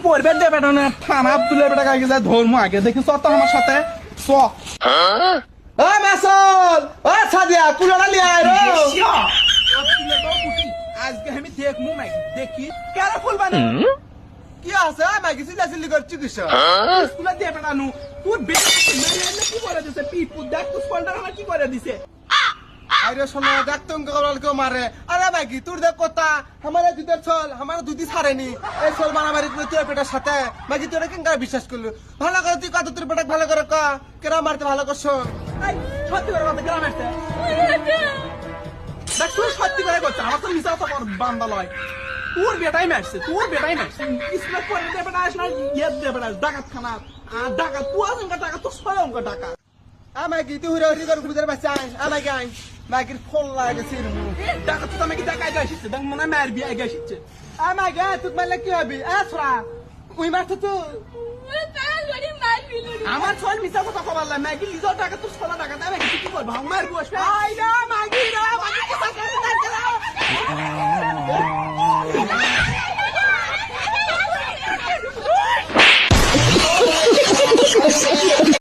পড়বে দেবে না থানা তুলে বেটা কাকে যায় ধর্ম আগে দেখি চ তো আমার সাথে চ ও মাসল ও সাদিয়া কুলাটা লিয়ে আয় রে আজকে আমি দেখমু নাই দেখি কেন ফুলবানি কি আছে মাগি সিলাসিলি করছি কিসব স্কুলে দিয়ে বেটা নু তোর বেটা মেরে কি করে দিছে পিপু দেখ তো স্কুলটা আমার কি করে দিছে আরে শোনো দেখ তুমি কবল কেউ মারে আরে মাগি তোর দেখ কথা আমার দুধের ছল আমার দুধই ছাড়েনি এই ছল মারামারি করে তোর পেটের সাথে মাগি তোরা কেন বিশ্বাস করলো ভালো করে তুই কত তোর পেটা ভালো করে ক কেরা মারতে ভালো করছো সত্যি করে কথা কেরা মারতে দেখ তুই সত্যি করে করছে আমার তো মিশা তো বান্দা লয় তোর বেটাই মারছে স্কুলে পড়ে দেবে না আসলে ইয়ে দেবে না ডাকাত খানা ডাকাত তুই আসেন ডাকাত তোর ছয় অঙ্ক ডাকাত আমাকে তুই হুরে হুরি করে গুজর বাচ্চা আমাকে আই মাগির ফোন লাগেছে ডাকাত তো আমাকে ডাকাই গাইছে দেখ মনে মার বিয়ে গাইছে আমাকে তুই মারলে কি হবে আসরা ওই মারছ তো আমার ছয় মিশা কথা কবাল্লা মাগি লিজো টাকা তোর 16 টাকা দেবে কি করব আমার বসবে আই না